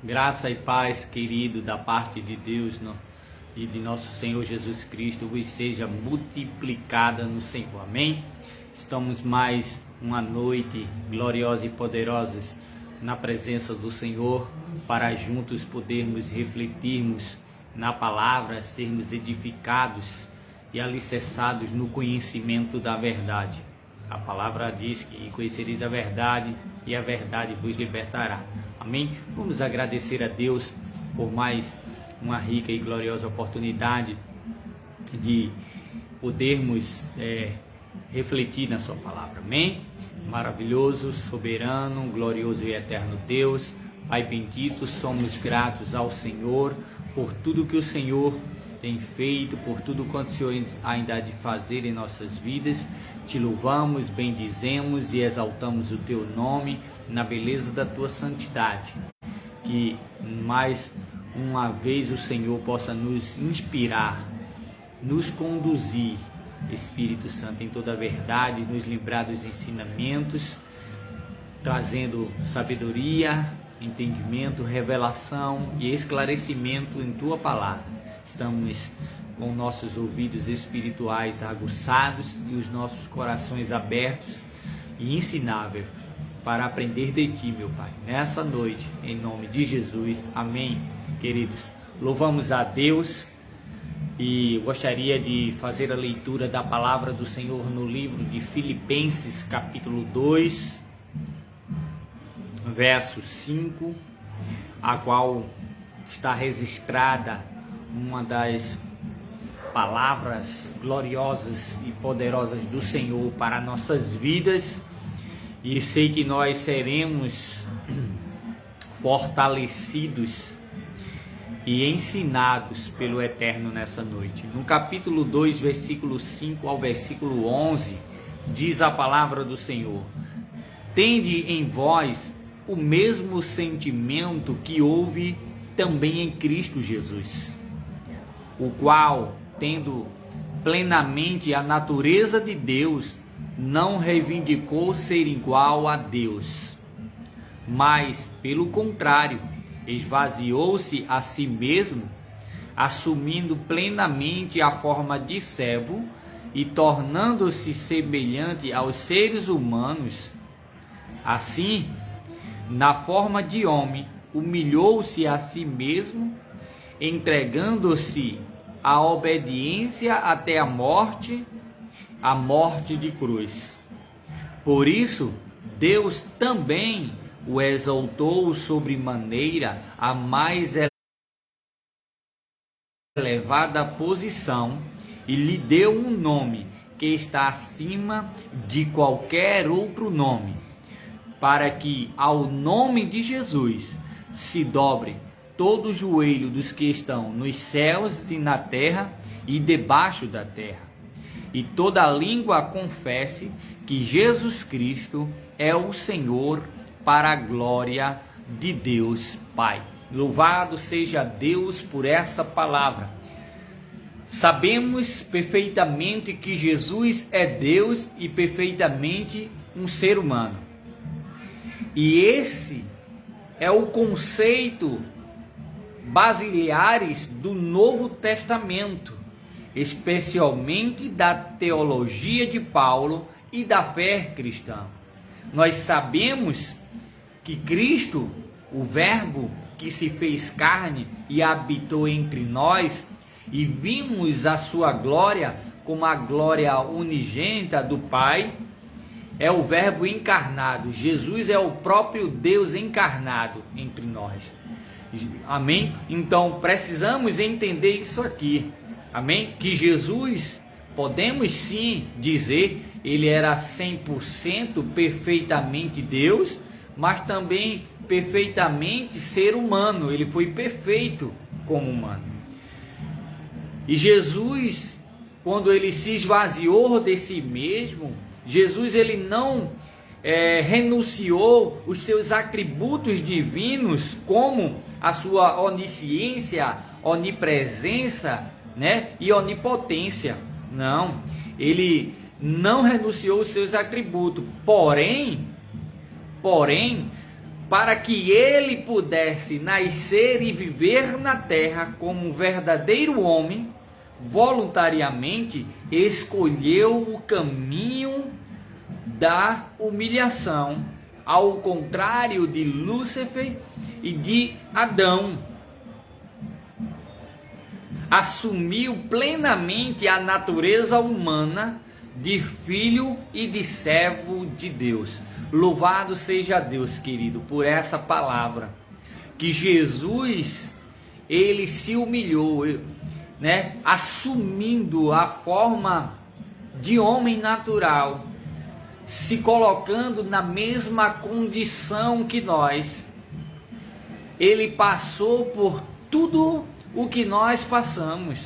Graça e paz, querido, da parte de Deus e de nosso Senhor Jesus Cristo, vos seja multiplicada no Senhor. Amém? Estamos mais uma noite gloriosa e poderosa na presença do Senhor, para juntos podermos refletirmos na palavra, sermos edificados e alicerçados no conhecimento da verdade. A palavra diz que conhecereis a verdade e a verdade vos libertará. Amém? Vamos agradecer a Deus por mais uma rica e gloriosa oportunidade de podermos refletir na sua palavra. Amém? Maravilhoso, soberano, glorioso e eterno Deus, Pai bendito, somos gratos ao Senhor por tudo que o Senhor tem feito, por tudo quanto o Senhor ainda há de fazer em nossas vidas. Te louvamos, bendizemos e exaltamos o teu nome na beleza da tua santidade. Que mais uma vez o Senhor possa nos inspirar, nos conduzir, Espírito Santo, em toda a verdade, nos livrar dos ensinamentos, trazendo sabedoria, entendimento, revelação e esclarecimento em tua palavra. Estamos com nossos ouvidos espirituais aguçados e os nossos corações abertos e ensináveis para aprender de ti, meu Pai, nessa noite, em nome de Jesus. Amém, queridos. Louvamos a Deus e gostaria de fazer a leitura da palavra do Senhor no livro de Filipenses, capítulo 2, verso 5, a qual está registrada uma das palavras gloriosas e poderosas do Senhor para nossas vidas, e sei que nós seremos fortalecidos e ensinados pelo Eterno nessa noite. No capítulo 2, versículo 5 ao versículo 11, diz a palavra do Senhor: tende em vós o mesmo sentimento que houve também em Cristo Jesus, o qual, tendo plenamente a natureza de Deus, não reivindicou ser igual a Deus, mas, pelo contrário, esvaziou-se a si mesmo, assumindo plenamente a forma de servo e tornando-se semelhante aos seres humanos. Assim, na forma de homem, humilhou-se a si mesmo, entregando-se à obediência até a morte de cruz. Por isso, Deus também o exaltou sobremaneira a mais elevada posição e lhe deu um nome que está acima de qualquer outro nome, para que ao nome de Jesus se dobre todo o joelho dos que estão nos céus e na terra e debaixo da terra, e toda língua confesse que Jesus Cristo é o Senhor, para a glória de Deus Pai. Louvado seja Deus por essa palavra. Sabemos perfeitamente que Jesus é Deus e perfeitamente um ser humano. E esse é o conceito basilares do Novo Testamento, especialmente da teologia de Paulo e da fé cristã. Nós sabemos que Cristo, o Verbo que se fez carne e habitou entre nós, e vimos a sua glória como a glória unigênita do Pai, é o Verbo encarnado. Jesus é o próprio Deus encarnado entre nós. Amém? Então precisamos entender isso aqui. Amém? Que Jesus, podemos sim dizer, ele era 100% perfeitamente Deus, mas também perfeitamente ser humano. Ele foi perfeito como humano. E Jesus, quando ele se esvaziou de si mesmo, Jesus ele não renunciou os seus atributos divinos, como a sua onisciência, onipresença, né, e onipotência. Não, ele não renunciou os seus atributos, porém, para que ele pudesse nascer e viver na terra como um verdadeiro homem, voluntariamente escolheu o caminho da humilhação, ao contrário de Lúcifer e de Adão. Assumiu plenamente a natureza humana de filho e de servo de Deus. Louvado seja Deus, querido, por essa palavra, que Jesus, ele se humilhou, né, assumindo a forma de homem natural, se colocando na mesma condição que nós. Ele passou por tudo o que nós passamos,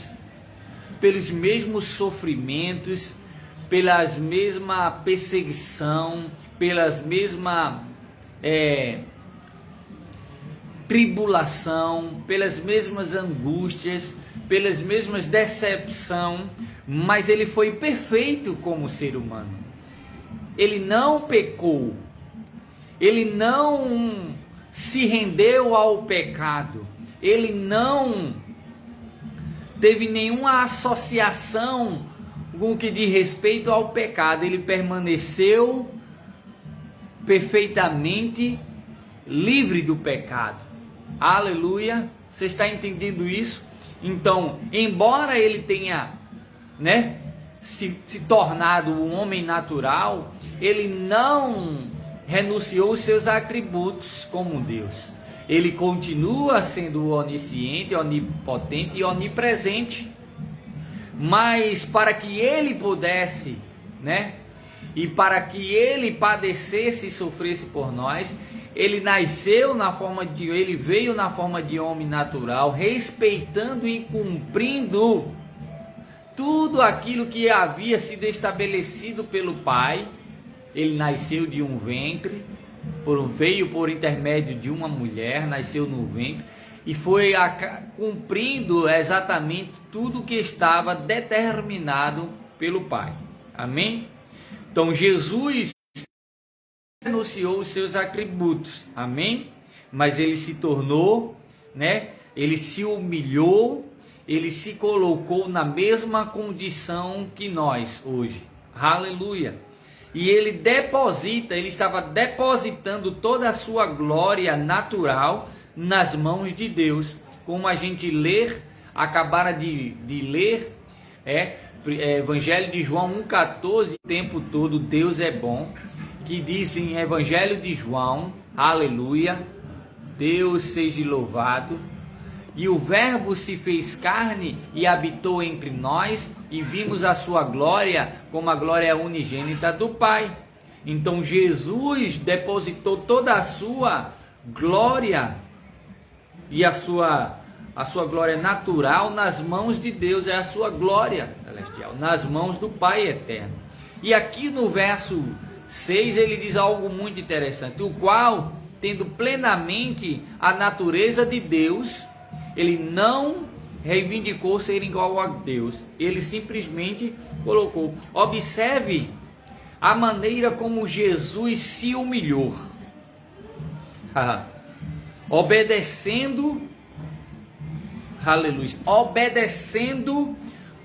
pelos mesmos sofrimentos, pelas mesma perseguição, pelas mesma tribulação, pelas mesmas angústias, pelas mesmas decepção, mas ele foi perfeito como ser humano. Ele não pecou, ele não se rendeu ao pecado, ele não teve nenhuma associação com o que diz respeito ao pecado. Ele permaneceu perfeitamente livre do pecado. Aleluia! Você está entendendo isso? Então, embora ele tenha, se tornado um homem natural, ele não renunciou aos seus atributos como Deus. Ele continua sendo onisciente, onipotente e onipresente. Mas para que ele pudesse, e para que ele padecesse e sofresse por nós, ele veio na forma de homem natural, respeitando e cumprindo tudo aquilo que havia sido estabelecido pelo Pai. Ele nasceu de um ventre, veio por intermédio de uma mulher, nasceu no ventre e foi cumprindo exatamente tudo que estava determinado pelo Pai. Amém? Então Jesus renunciou os seus atributos, amém? Mas ele se tornou, ele se humilhou, ele se colocou na mesma condição que nós hoje. Aleluia! E ele estava depositando toda a sua glória natural nas mãos de Deus, como a gente acabara de ler, Evangelho de João 1,14, o tempo todo Deus é bom, que diz em Evangelho de João, aleluia, Deus seja louvado, e o Verbo se fez carne e habitou entre nós, e vimos a sua glória como a glória unigênita do Pai. Então Jesus depositou toda a sua glória e a sua glória natural nas mãos de Deus, é a sua glória celestial, nas mãos do Pai eterno. E aqui no verso 6 ele diz algo muito interessante, o qual, tendo plenamente a natureza de Deus, ele não reivindicou ser igual a Deus, ele simplesmente colocou. Observe a maneira como Jesus se humilhou, obedecendo, aleluia, obedecendo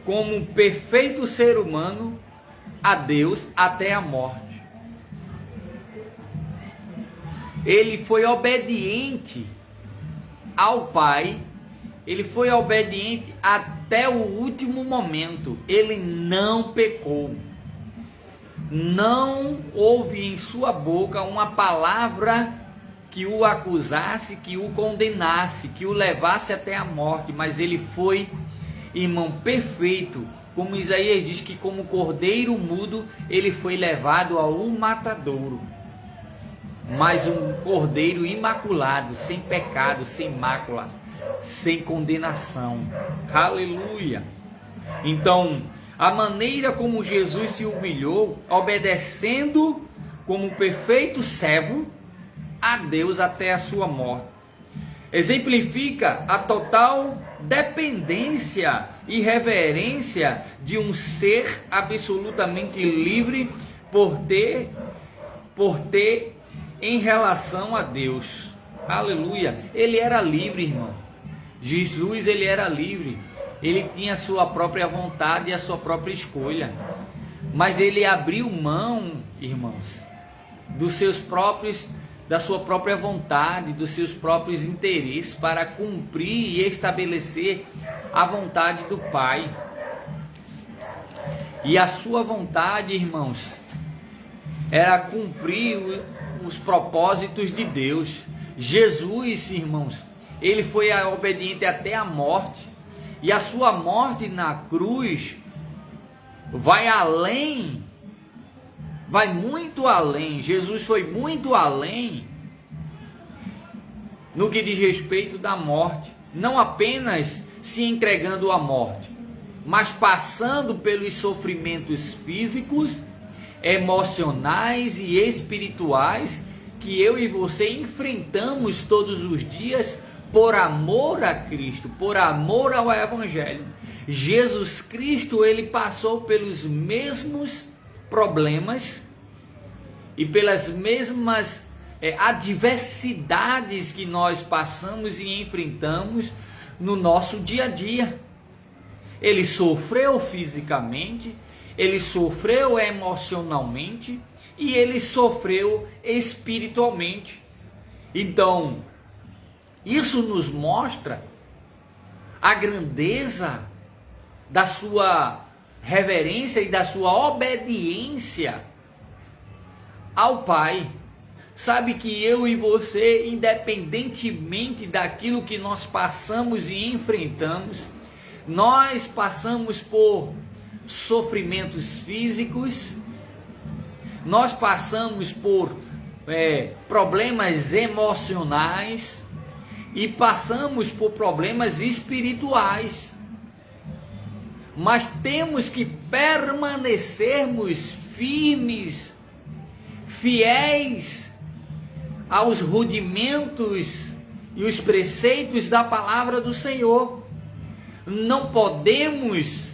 como um perfeito ser humano a Deus até a morte. Ele foi obediente ao Pai, ele foi obediente até o último momento, ele não pecou. Não houve em sua boca uma palavra que o acusasse, que o condenasse, que o levasse até a morte, mas ele foi, irmão, perfeito, como Isaías diz, que como cordeiro mudo, ele foi levado ao matadouro, mas um cordeiro imaculado, sem pecado, sem máculas, sem condenação, aleluia. Então, a maneira como Jesus se humilhou, obedecendo como perfeito servo a Deus até a sua morte, exemplifica a total dependência e reverência de um ser absolutamente livre por ter em relação a Deus. Aleluia. Ele era livre, irmão. Jesus, ele era livre. Ele tinha a sua própria vontade e a sua própria escolha. Mas ele abriu mão, irmãos, da sua própria vontade, dos seus próprios interesses para cumprir e estabelecer a vontade do Pai. E a sua vontade, irmãos, era cumprir os propósitos de Deus. Jesus, irmãos, ele foi obediente até a morte. E a sua morte na cruz vai além, vai muito além. Jesus foi muito além no que diz respeito da morte. Não apenas se entregando à morte, mas passando pelos sofrimentos físicos, emocionais e espirituais que eu e você enfrentamos todos os dias por amor a Cristo, por amor ao Evangelho. Jesus Cristo, ele passou pelos mesmos problemas e pelas mesmas adversidades que nós passamos e enfrentamos no nosso dia a dia. Ele sofreu fisicamente, ele sofreu emocionalmente e ele sofreu espiritualmente. Então, isso nos mostra a grandeza da sua reverência e da sua obediência ao Pai. Sabe que eu e você, independentemente daquilo que nós passamos e enfrentamos, nós passamos por sofrimentos físicos, nós passamos por problemas emocionais e passamos por problemas espirituais, mas temos que permanecermos firmes, fiéis aos rudimentos e os preceitos da palavra do Senhor. Não podemos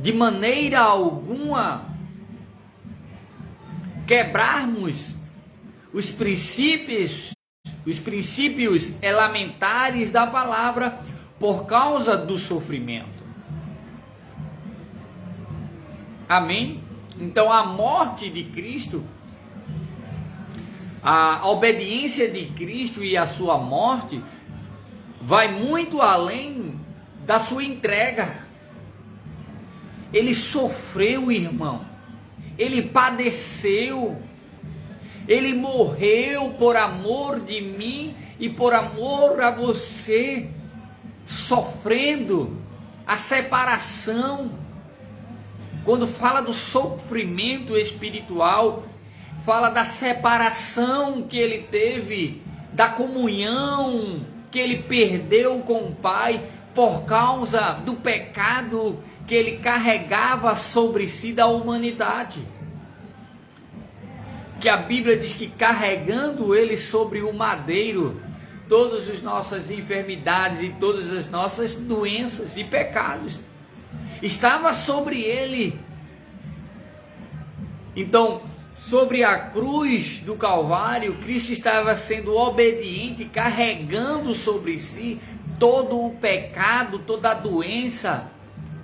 de maneira alguma quebrarmos os princípios elementares da palavra por causa do sofrimento. Amém? Então a morte de Cristo, a obediência de Cristo e a sua morte vai muito além da sua entrega. Ele sofreu, irmão. Ele padeceu. Ele morreu por amor de mim e por amor a você, sofrendo a separação. Quando fala do sofrimento espiritual, fala da separação que ele teve, da comunhão que ele perdeu com o Pai por causa do pecado que ele carregava sobre si da humanidade. Que a Bíblia diz que carregando ele sobre o madeiro, todas as nossas enfermidades e todas as nossas doenças e pecados estava sobre ele. Então, sobre a cruz do Calvário, Cristo estava sendo obediente, carregando sobre si todo o pecado, toda a doença,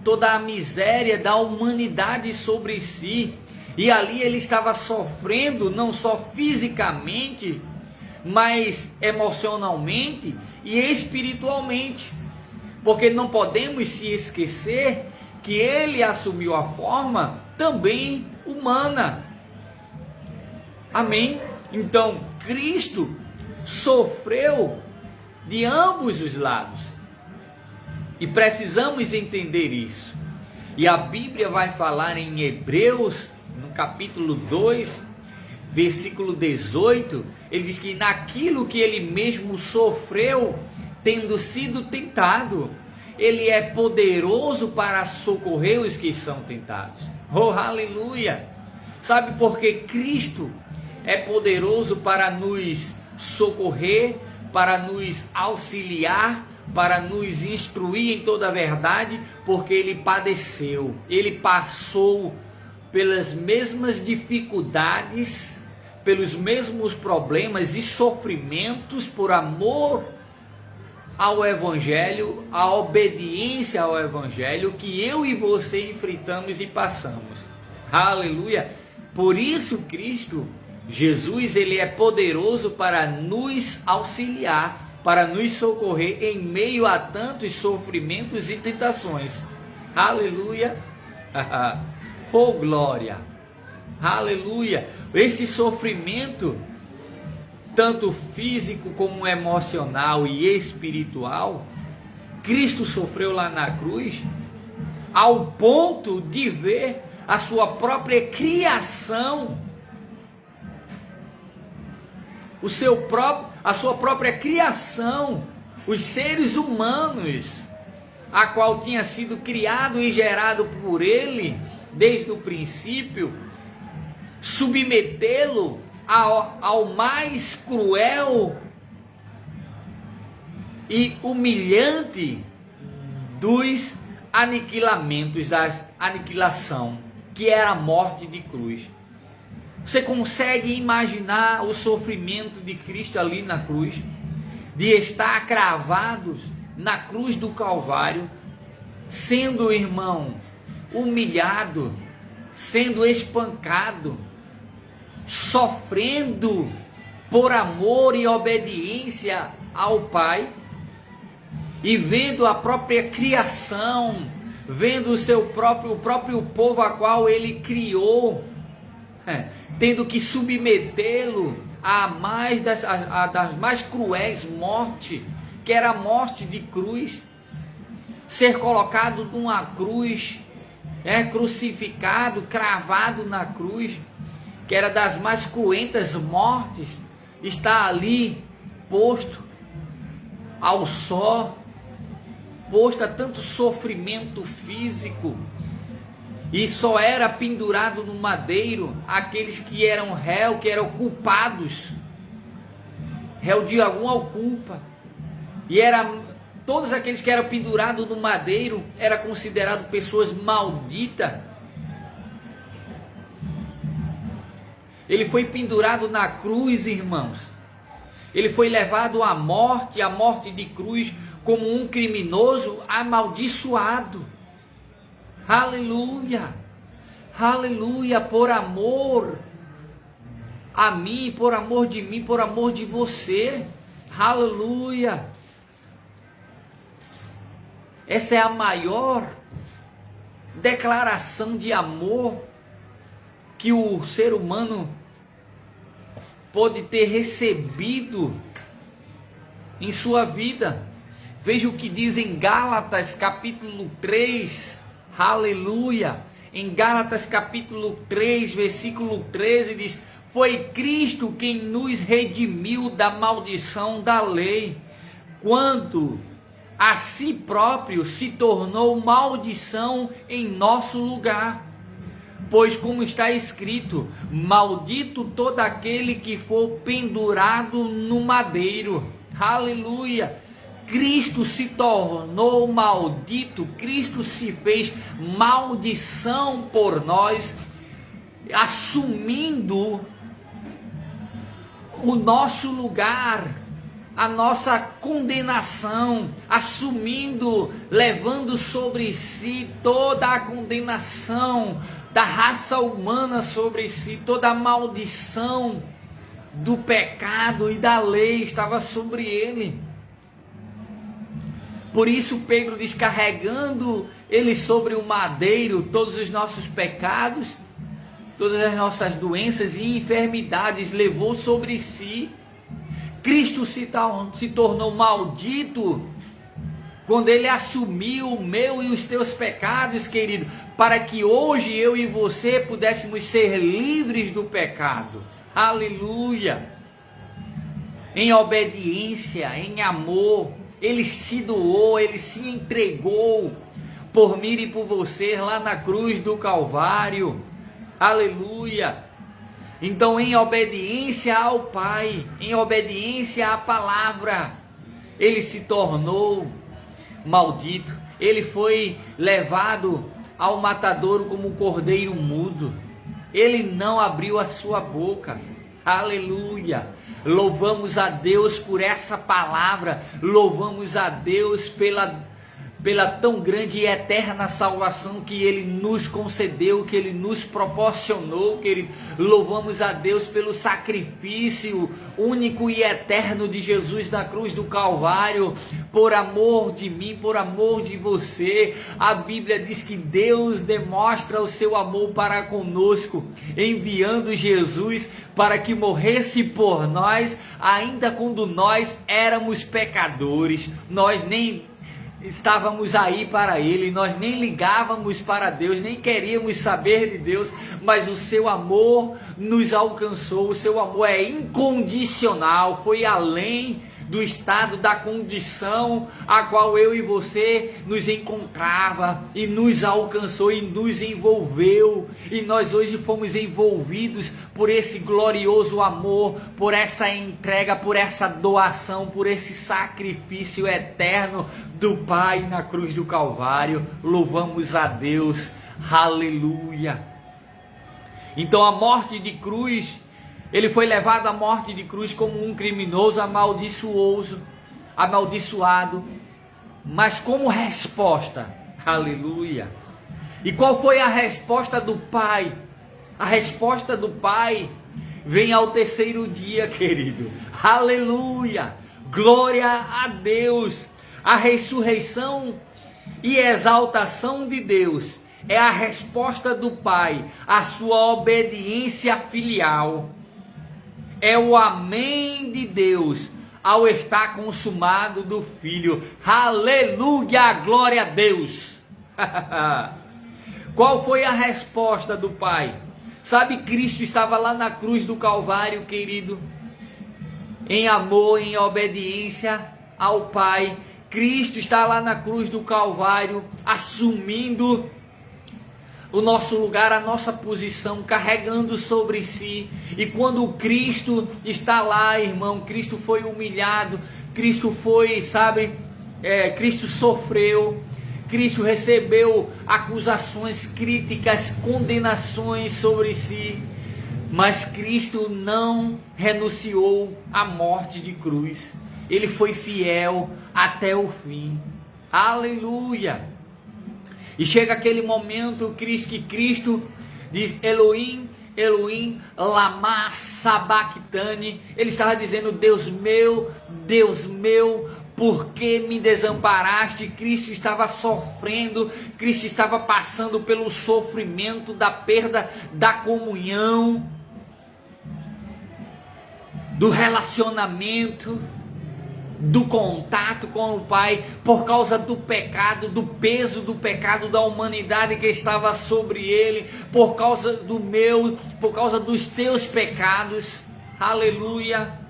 toda a miséria da humanidade sobre si. E ali ele estava sofrendo não só fisicamente, mas emocionalmente e espiritualmente. Porque não podemos se esquecer que ele assumiu a forma também humana. Amém? Então, Cristo sofreu de ambos os lados. E precisamos entender isso. E a Bíblia vai falar em Hebreus, no capítulo 2, versículo 18, ele diz que naquilo que ele mesmo sofreu, tendo sido tentado, ele é poderoso para socorrer os que são tentados. Oh, aleluia! Sabe por que Cristo é poderoso para nos socorrer, para nos auxiliar, para nos instruir em toda a verdade? Porque ele padeceu, ele passou pelas mesmas dificuldades, pelos mesmos problemas e sofrimentos por amor ao Evangelho, a obediência ao Evangelho que eu e você enfrentamos e passamos. Aleluia! Por isso Cristo, Jesus, ele é poderoso para nos auxiliar, para nos socorrer em meio a tantos sofrimentos e tentações. Aleluia! Oh glória! Aleluia! Esse sofrimento, tanto físico como emocional e espiritual, Cristo sofreu lá na cruz, ao ponto de ver a sua própria criação, a sua própria criação, os seres humanos, a qual tinha sido criado e gerado por ele desde o princípio, submetê-lo ao mais cruel e humilhante dos aniquilamentos, da aniquilação, que era a morte de cruz. Você consegue imaginar o sofrimento de Cristo ali na cruz, de estar cravado na cruz do Calvário, sendo, irmão, humilhado, sendo espancado, sofrendo por amor e obediência ao Pai, e vendo a própria criação, vendo o próprio povo a qual ele criou, tendo que submetê-lo a das mais cruéis mortes, que era a morte de cruz, ser colocado numa cruz, crucificado, cravado na cruz, que era das mais cruentas mortes, está ali posto ao sol, posto a tanto sofrimento físico, e só era pendurado no madeiro aqueles que eram réu, que eram culpados, réu de alguma culpa, e todos aqueles que eram pendurados no madeiro eram considerados pessoas malditas. Ele foi pendurado na cruz, irmãos. Ele foi levado à morte de cruz, como um criminoso amaldiçoado. Aleluia! Aleluia! Por amor a mim, por amor de mim, por amor de você. Aleluia! Essa é a maior declaração de amor que o ser humano pode ter recebido em sua vida. Veja o que diz em Gálatas capítulo 3, aleluia, em Gálatas capítulo 3, versículo 13 diz: foi Cristo quem nos redimiu da maldição da lei, quando a si próprio se tornou maldição em nosso lugar. Pois como está escrito, maldito todo aquele que for pendurado no madeiro. Aleluia! Cristo se tornou maldito, Cristo se fez maldição por nós, assumindo o nosso lugar, a nossa condenação, assumindo, levando sobre si toda a condenação da raça humana sobre si, toda a maldição do pecado e da lei estava sobre ele. Por isso Pedro diz, carregando ele sobre o madeiro todos os nossos pecados, todas as nossas doenças e enfermidades levou sobre si. Cristo se tornou maldito quando ele assumiu o meu e os teus pecados, querido, para que hoje eu e você pudéssemos ser livres do pecado. Aleluia! Em obediência, em amor, ele se doou, ele se entregou por mim e por você lá na cruz do Calvário. Aleluia! Então, em obediência ao Pai, em obediência à palavra, ele se tornou maldito. Ele foi levado ao matadouro como um cordeiro mudo. Ele não abriu a sua boca. Aleluia! Louvamos a Deus por essa palavra, louvamos a Deus pela tão grande e eterna salvação que Ele nos concedeu, que Ele nos proporcionou, querido. Louvamos a Deus pelo sacrifício único e eterno de Jesus na cruz do Calvário, por amor de mim, por amor de você. A Bíblia diz que Deus demonstra o seu amor para conosco, enviando Jesus para que morresse por nós, ainda quando nós éramos pecadores. Nós nem estávamos aí para Ele, nós nem ligávamos para Deus, nem queríamos saber de Deus, mas o seu amor nos alcançou. O seu amor é incondicional, foi além do estado, da condição a qual eu e você nos encontrava, e nos alcançou e nos envolveu, e nós hoje fomos envolvidos por esse glorioso amor, por essa entrega, por essa doação, por esse sacrifício eterno do Pai na cruz do Calvário. Louvamos a Deus, aleluia. Então a morte de cruz, ele foi levado à morte de cruz como um criminoso amaldiçoado, mas como resposta, aleluia. E qual foi a resposta do Pai? A resposta do Pai vem ao terceiro dia, querido, aleluia, glória a Deus. A ressurreição e exaltação de Deus é a resposta do Pai à sua obediência filial. É o amém de Deus ao estar consumado do Filho. Aleluia, glória a Deus. Qual foi a resposta do Pai? Sabe, Cristo estava lá na cruz do Calvário, querido, em amor, em obediência ao Pai. Cristo está lá na cruz do Calvário, assumindo o nosso lugar, a nossa posição, carregando sobre si. E quando Cristo está lá, irmão, Cristo foi humilhado, Cristo foi, Cristo sofreu, Cristo recebeu acusações, críticas, condenações sobre si, mas Cristo não renunciou à morte de cruz. Ele foi fiel até o fim. Aleluia! E chega aquele momento que Cristo diz: Elohim, Elohim, lama sabachthani. Ele estava dizendo: Deus meu, por que me desamparaste? Cristo estava sofrendo, Cristo estava passando pelo sofrimento da perda da comunhão, do relacionamento, do contato com o Pai, por causa do pecado, do peso do pecado da humanidade que estava sobre ele, por causa dos teus pecados, aleluia.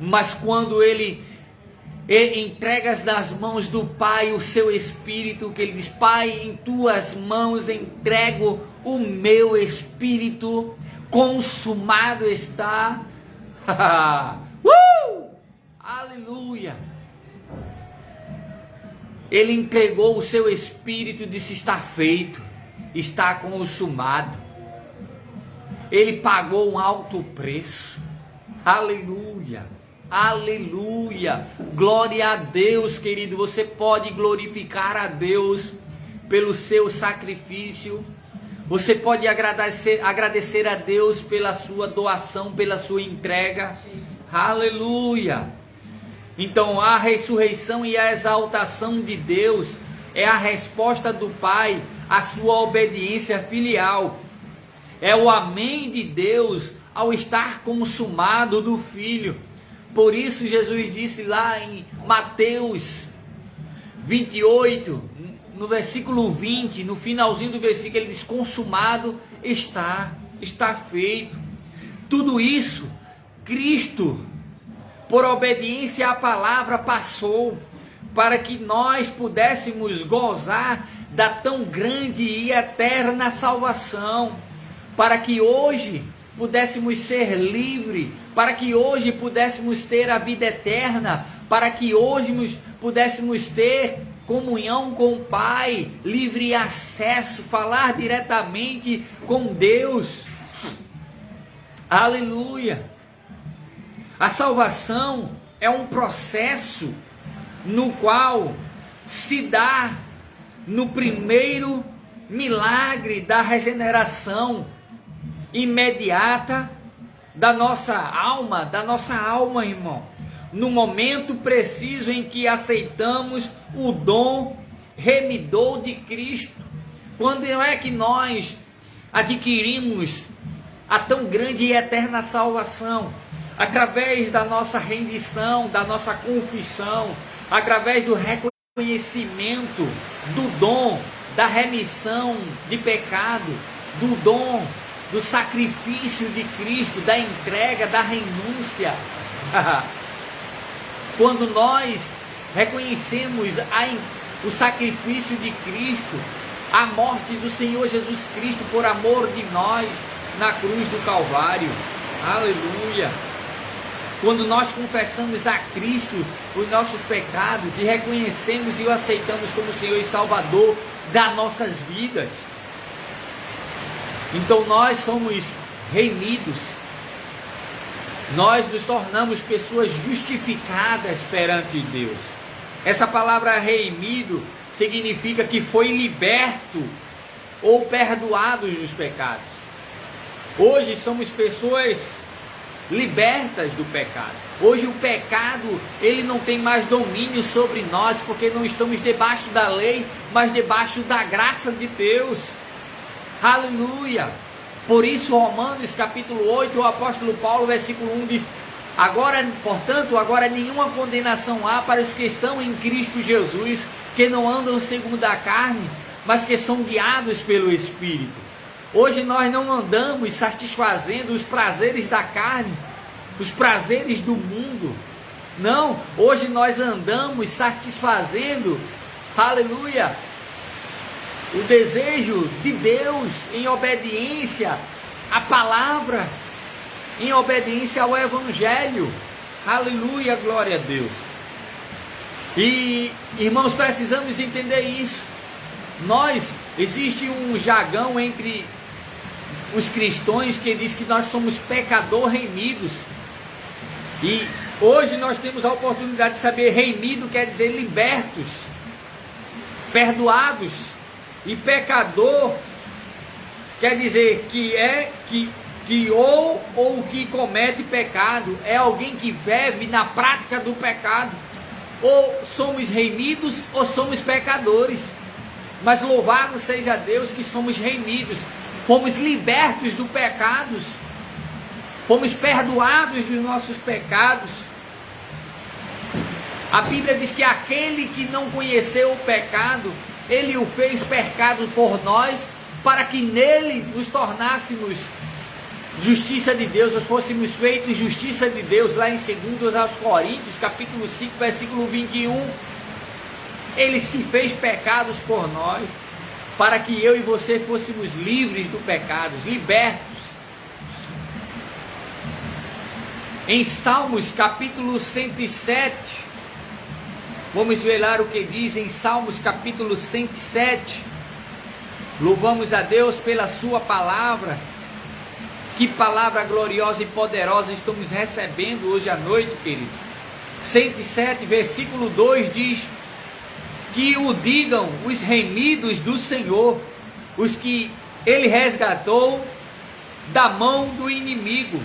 Mas quando ele entregas nas mãos do Pai o seu Espírito, que ele diz: Pai, em tuas mãos entrego o meu Espírito, consumado está. Aleluia! Ele entregou o seu Espírito e disse: está feito, está consumado. Ele pagou um alto preço. Aleluia! Aleluia! Glória a Deus, querido. Você pode glorificar a Deus pelo seu sacrifício. Você pode agradecer a Deus pela sua doação, pela sua entrega. Aleluia! Então a ressurreição e a exaltação de Deus é a resposta do Pai à sua obediência filial. É o amém de Deus ao estar consumado do Filho. Por isso Jesus disse lá em Mateus 28, no versículo 20, no finalzinho do versículo, ele diz: consumado está feito. Tudo isso, Cristo, por obediência à palavra, passou para que nós pudéssemos gozar da tão grande e eterna salvação, para que hoje pudéssemos ser livres, para que hoje pudéssemos ter a vida eterna, para que hoje pudéssemos ter comunhão com o Pai, livre acesso, falar diretamente com Deus. Aleluia! A salvação é um processo no qual se dá no primeiro milagre da regeneração imediata da nossa alma, irmão. No momento preciso em que aceitamos o dom remidor de Cristo. Quando é que nós adquirimos a tão grande e eterna salvação? Através da nossa rendição, da nossa confissão, através do reconhecimento do dom, da remissão de pecado, do dom, do sacrifício de Cristo, da entrega, da renúncia. Quando nós reconhecemos o sacrifício de Cristo, a morte do Senhor Jesus Cristo por amor de nós na cruz do Calvário, aleluia! Quando nós confessamos a Cristo os nossos pecados e reconhecemos e o aceitamos como Senhor e Salvador das nossas vidas, então nós somos remidos, nós nos tornamos pessoas justificadas perante Deus. Essa palavra remido significa que foi liberto ou perdoados dos pecados. Hoje somos pessoas libertas do pecado. Hoje o pecado, ele não tem mais domínio sobre nós, porque não estamos debaixo da lei, mas debaixo da graça de Deus. Aleluia! Por isso, Romanos capítulo 8, o apóstolo Paulo, versículo 1 diz: portanto, agora nenhuma condenação há para os que estão em Cristo Jesus, que não andam segundo a carne, mas que são guiados pelo Espírito. Hoje nós não andamos satisfazendo os prazeres da carne, os prazeres do mundo. Não, hoje nós andamos satisfazendo, aleluia, o desejo de Deus em obediência à palavra, em obediência ao Evangelho. Aleluia, glória a Deus. E, irmãos, precisamos entender isso. Existe um jargão entre os cristãos que diz que nós somos pecadores remidos. E hoje nós temos a oportunidade de saber: remido quer dizer libertos, perdoados. E pecador quer dizer que que comete pecado, é alguém que vive na prática do pecado. Ou somos remidos ou somos pecadores. Mas louvado seja Deus que somos remidos, fomos libertos do pecado, fomos perdoados dos nossos pecados. A Bíblia diz que aquele que não conheceu o pecado, ele o fez pecado por nós, para que nele nos tornássemos justiça de Deus, nós fôssemos feitos justiça de Deus. Lá em 2 aos Coríntios, capítulo 5, versículo 21, ele se fez pecados por nós, para que eu e você fôssemos livres do pecado, libertos. Em Salmos capítulo 107, vamos ver lá o que diz em Salmos capítulo 107. Louvamos a Deus pela sua palavra. Que palavra gloriosa e poderosa estamos recebendo hoje à noite, queridos. 107, versículo 2 diz: que o digam os remidos do Senhor, os que ele resgatou da mão do inimigo,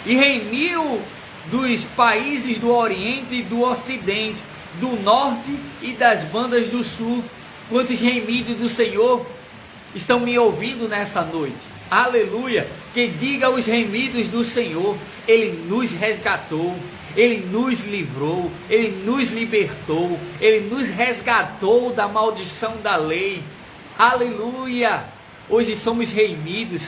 e remiu dos países do Oriente e do Ocidente, do Norte e das bandas do Sul. Quantos remidos do Senhor estão me ouvindo nessa noite? Aleluia! Que diga os remidos do Senhor. Ele nos resgatou, Ele nos livrou, Ele nos libertou, Ele nos resgatou da maldição da lei. Aleluia! Hoje somos remidos,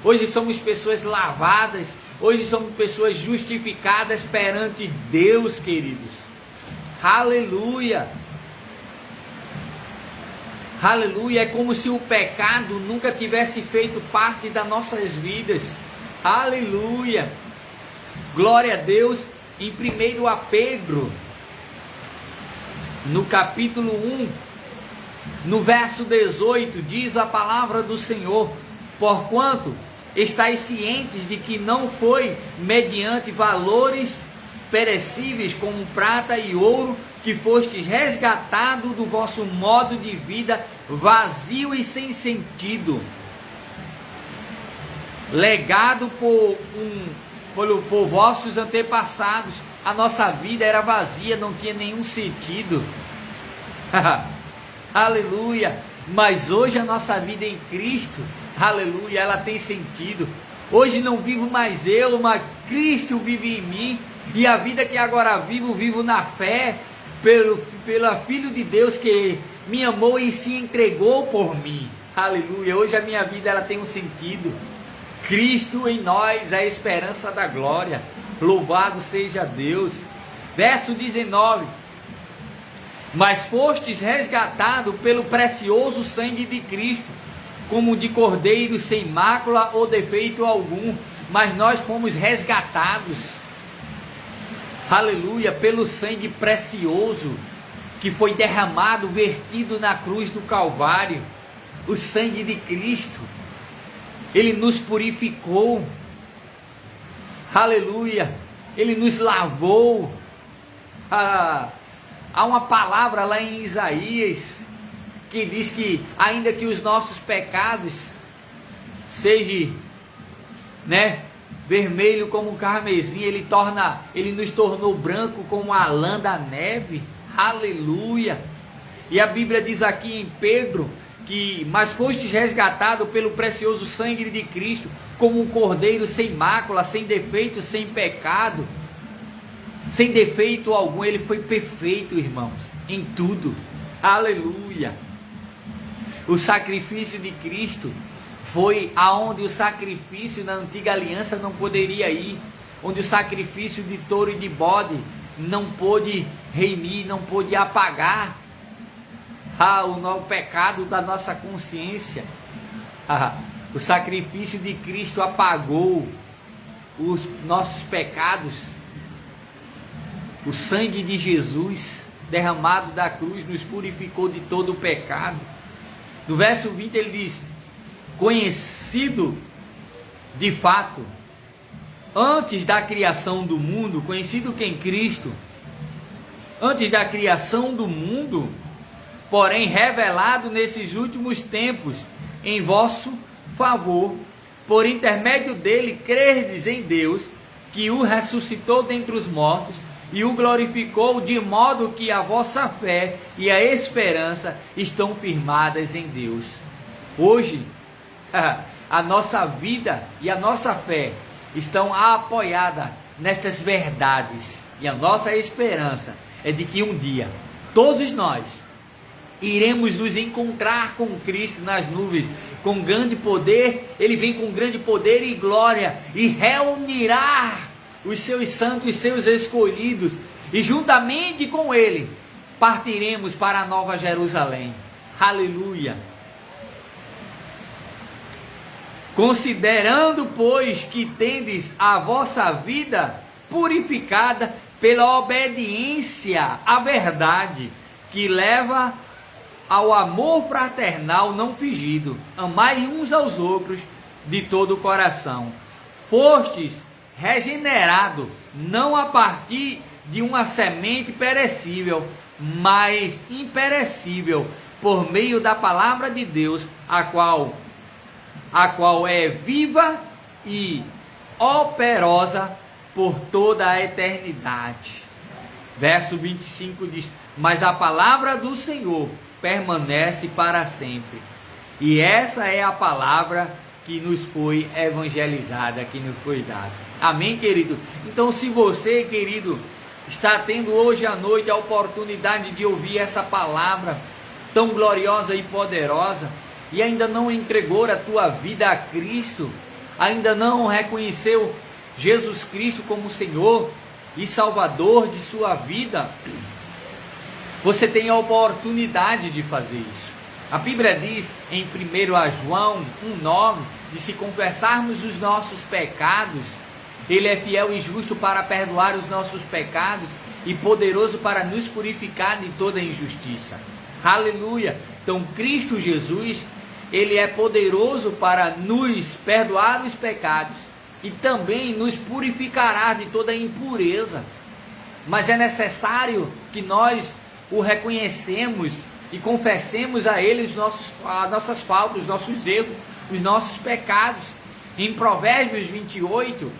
hoje somos pessoas lavadas, hoje somos pessoas justificadas perante Deus, queridos. Aleluia! Aleluia! É como se o pecado nunca tivesse feito parte das nossas vidas. Aleluia! Glória a Deus. Em 1 Pedro, no capítulo 1, no verso 18, diz a palavra do Senhor: porquanto estáis cientes de que não foi mediante valores perecíveis como prata e ouro que fostes resgatado do vosso modo de vida vazio e sem sentido, legado por vossos antepassados. A nossa vida era vazia, não tinha nenhum sentido. Aleluia! Mas hoje a nossa vida em Cristo, aleluia, ela tem sentido. Hoje não vivo mais eu, mas Cristo vive em mim. E a vida que agora vivo na fé, pelo Filho de Deus que me amou e se entregou por mim. Aleluia! Hoje a minha vida ela tem um sentido. Cristo em nós, a esperança da glória. Louvado seja Deus. Verso 19. Mas fostes resgatado pelo precioso sangue de Cristo, como de cordeiro sem mácula ou defeito algum. Mas nós fomos resgatados, aleluia, pelo sangue precioso que foi derramado, vertido na cruz do Calvário. O sangue de Cristo, ele nos purificou, aleluia, ele nos lavou. Há uma palavra lá em Isaías que diz que ainda que os nossos pecados sejam, vermelho como o carmesim, ele nos tornou branco como a lã da neve. Aleluia! E a Bíblia diz aqui em Pedro que mas fostes resgatado pelo precioso sangue de Cristo, como um cordeiro sem mácula, sem defeito, sem pecado. Sem defeito algum, ele foi perfeito, irmãos, em tudo. Aleluia! O sacrifício de Cristo foi aonde o sacrifício na antiga aliança não poderia ir, onde o sacrifício de touro e de bode não pôde remir, não pôde apagar o pecado da nossa consciência. O sacrifício de Cristo apagou os nossos pecados. O sangue de Jesus derramado da cruz nos purificou de todo o pecado. No verso 20 ele diz: conhecido de fato antes da criação do mundo, conhecido que em Cristo antes da criação do mundo, porém revelado nesses últimos tempos em vosso favor, por intermédio dele crerdes em Deus, que o ressuscitou dentre os mortos e o glorificou, de modo que a vossa fé e a esperança estão firmadas em Deus. Hoje, a nossa vida e a nossa fé estão apoiadas nestas verdades, e a nossa esperança é de que um dia, todos nós, iremos nos encontrar com Cristo nas nuvens, com grande poder. Ele vem com grande poder e glória, e reunirá os seus santos, seus escolhidos, e juntamente com ele partiremos para a Nova Jerusalém. Aleluia! Considerando, pois, que tendes a vossa vida purificada pela obediência à verdade, que leva ao amor fraternal não fingido, amai uns aos outros de todo o coração. Fostes regenerado, não a partir de uma semente perecível, mas imperecível, por meio da palavra de Deus, a qual é viva e operosa por toda a eternidade. Verso 25 diz: mas a palavra do Senhor permanece para sempre. E essa é a palavra que nos foi evangelizada, que nos foi dada. Amém, querido? Então, se você, querido, está tendo hoje à noite a oportunidade de ouvir essa palavra tão gloriosa e poderosa, e ainda não entregou a tua vida a Cristo, ainda não reconheceu Jesus Cristo como Senhor e Salvador de sua vida, você tem a oportunidade de fazer isso. A Bíblia diz em 1 João 1,9, de se confessarmos os nossos pecados, Ele é fiel e justo para perdoar os nossos pecados e poderoso para nos purificar de toda injustiça. Aleluia! Então Cristo Jesus, Ele é poderoso para nos perdoar os pecados e também nos purificará de toda impureza. Mas é necessário que nós o reconhecemos e confessemos a Ele as nossas faltas, os nossos erros, os nossos pecados. Em Provérbios 28,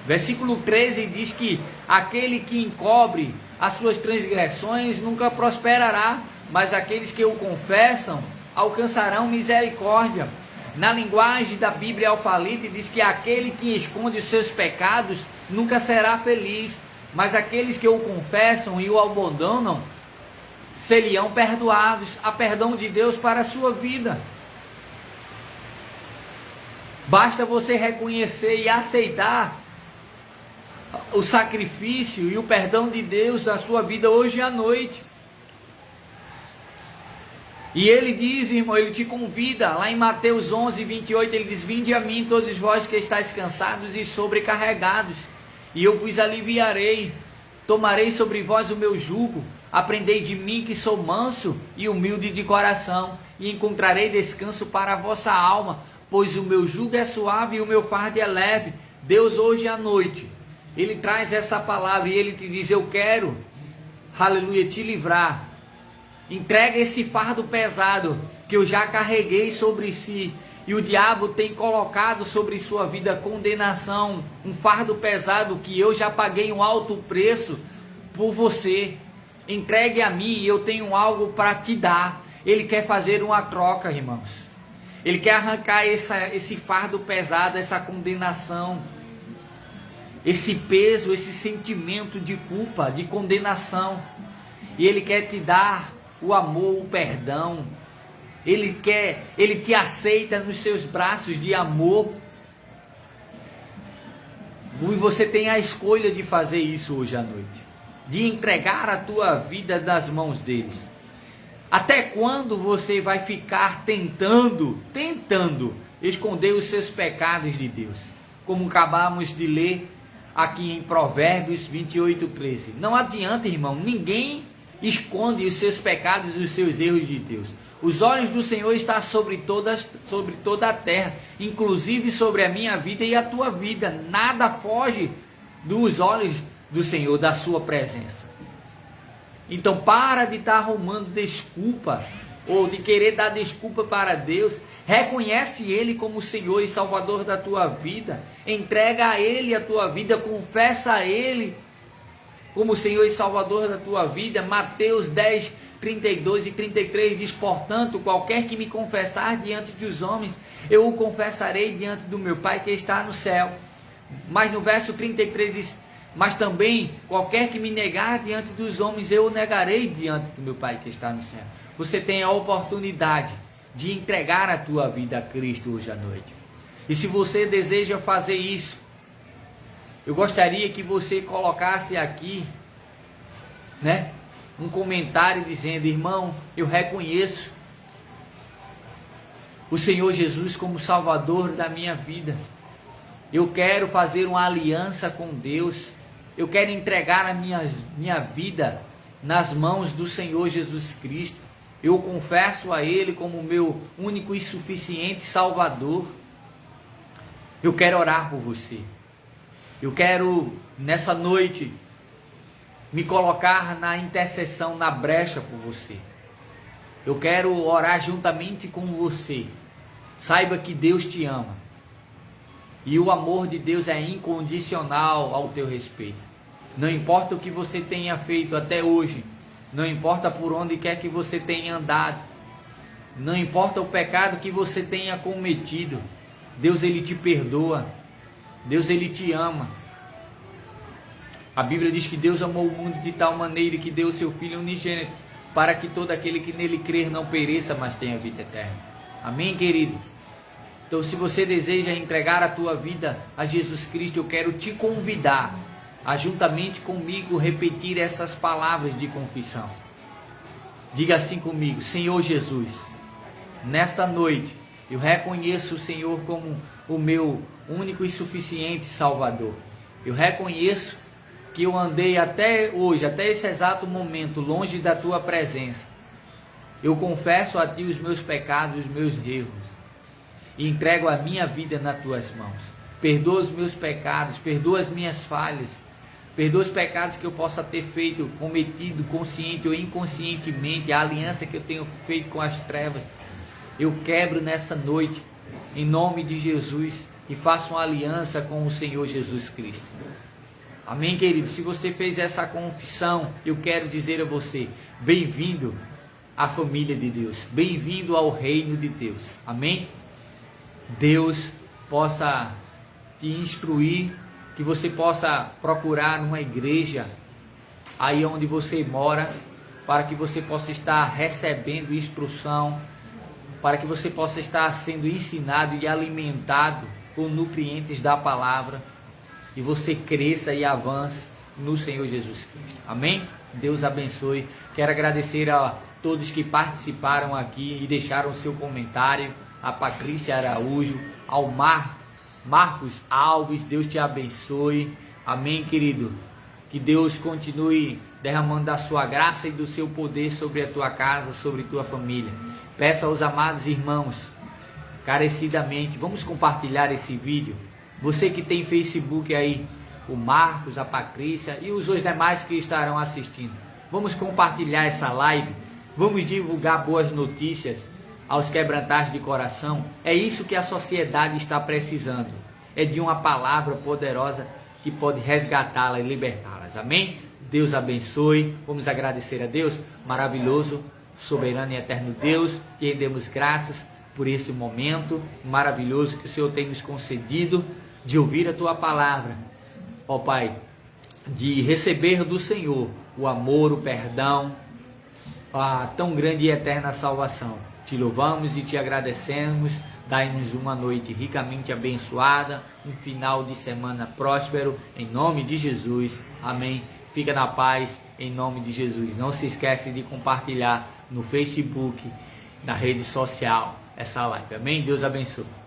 versículo 13 diz que aquele que encobre as suas transgressões nunca prosperará, mas aqueles que o confessam alcançarão misericórdia. Na linguagem da Bíblia Alfalite diz que aquele que esconde os seus pecados nunca será feliz, mas aqueles que o confessam e o abandonam seriam perdoados. Há perdão de Deus para a sua vida. Basta você reconhecer e aceitar o sacrifício e o perdão de Deus na sua vida hoje à noite. E ele diz, irmão, ele te convida, lá em Mateus 11, 28, ele diz: vinde a mim todos vós que estáis cansados e sobrecarregados, e eu vos aliviarei. Tomarei sobre vós o meu jugo, aprendei de mim que sou manso e humilde de coração, e encontrarei descanso para a vossa alma, pois o meu jugo é suave e o meu fardo é leve. Deus hoje à noite, Ele traz essa palavra e Ele te diz: eu quero, aleluia, te livrar. Entrega esse fardo pesado que eu já carreguei sobre si. E o diabo tem colocado sobre sua vida condenação. Um fardo pesado que eu já paguei um alto preço por você. Entregue a mim e eu tenho algo para te dar. Ele quer fazer uma troca, irmãos. Ele quer arrancar esse fardo pesado, essa condenação, esse peso, esse sentimento de culpa, de condenação. E Ele quer te dar o amor, o perdão. Ele te aceita nos seus braços de amor. E você tem a escolha de fazer isso hoje à noite, de entregar a tua vida nas mãos deles. Até quando você vai ficar tentando esconder os seus pecados de Deus? Como acabamos de ler aqui em Provérbios 28, 13. Não adianta, irmão, ninguém esconde os seus pecados e os seus erros de Deus. Os olhos do Senhor estão sobre toda a terra, inclusive sobre a minha vida e a tua vida. Nada foge dos olhos do Senhor, da sua presença. Então para de estar arrumando desculpa, ou de querer dar desculpa para Deus. Reconhece Ele como Senhor e Salvador da tua vida. Entrega a Ele a tua vida, confessa a Ele como Senhor e Salvador da tua vida. Mateus 10, 32 e 33 diz: portanto, qualquer que me confessar diante dos homens, eu o confessarei diante do meu Pai que está no céu. Mas no verso 33 diz: mas também qualquer que me negar diante dos homens, eu o negarei diante do meu Pai que está no céu. Você tem a oportunidade de entregar a tua vida a Cristo hoje à noite. E se você deseja fazer isso, eu gostaria que você colocasse aqui, um comentário dizendo: irmão, eu reconheço o Senhor Jesus como Salvador da minha vida. Eu quero fazer uma aliança com Deus. Eu quero entregar a minha vida nas mãos do Senhor Jesus Cristo. Eu confesso a Ele como meu único e suficiente Salvador. Eu quero orar por você. Eu quero, nessa noite, me colocar na intercessão, na brecha por você. Eu quero orar juntamente com você. Saiba que Deus te ama. E o amor de Deus é incondicional ao teu respeito. Não importa o que você tenha feito até hoje. Não importa por onde quer que você tenha andado. Não importa o pecado que você tenha cometido. Deus, Ele te perdoa. Deus, Ele te ama. A Bíblia diz que Deus amou o mundo de tal maneira que deu o seu Filho unigênito, para que todo aquele que nele crer não pereça, mas tenha vida eterna. Amém, querido? Então, se você deseja entregar a tua vida a Jesus Cristo, eu quero te convidar a, juntamente comigo, repetir essas palavras de confissão. Diga assim comigo: Senhor Jesus, nesta noite eu reconheço o Senhor como o meu único e suficiente Salvador. Eu reconheço que eu andei até hoje, até esse exato momento, longe da tua presença. Eu confesso a Ti os meus pecados, os meus erros, e entrego a minha vida nas Tuas mãos. Perdoa os meus pecados, perdoa as minhas falhas, perdoa os pecados que eu possa ter feito, cometido, consciente ou inconscientemente, a aliança que eu tenho feito com as trevas. Eu quebro nessa noite, em nome de Jesus, e faço uma aliança com o Senhor Jesus Cristo. Amém, querido? Se você fez essa confissão, eu quero dizer a você, bem-vindo à família de Deus, bem-vindo ao reino de Deus. Amém? Deus possa te instruir, que você possa procurar uma igreja aí onde você mora, para que você possa estar recebendo instrução, para que você possa estar sendo ensinado e alimentado com nutrientes da palavra, e você cresça e avance no Senhor Jesus Cristo. Amém? Deus abençoe. Quero agradecer a todos que participaram aqui e deixaram o seu comentário, a Patrícia Araújo, ao Marcos Alves, Deus te abençoe. Amém, querido? Que Deus continue derramando da sua graça e do seu poder sobre a tua casa, sobre a tua família. Peço aos amados irmãos, carecidamente, vamos compartilhar esse vídeo. Você que tem Facebook aí, o Marcos, a Patrícia e os demais que estarão assistindo, vamos compartilhar essa live, vamos divulgar boas notícias aos quebrantados de coração. É isso que a sociedade está precisando, é de uma palavra poderosa que pode resgatá-la e libertá-las. Amém? Deus abençoe. Vamos agradecer a Deus, maravilhoso, soberano e eterno Deus, que rendemos graças por esse momento maravilhoso que o Senhor tem nos concedido de ouvir a Tua palavra, ó Pai, de receber do Senhor o amor, o perdão, a tão grande e eterna salvação. Te louvamos e te agradecemos. Dai-nos uma noite ricamente abençoada, um final de semana próspero, em nome de Jesus. Amém. Fica na paz, em nome de Jesus. Não se esquece de compartilhar no Facebook, na rede social, essa live. Amém? Deus abençoe.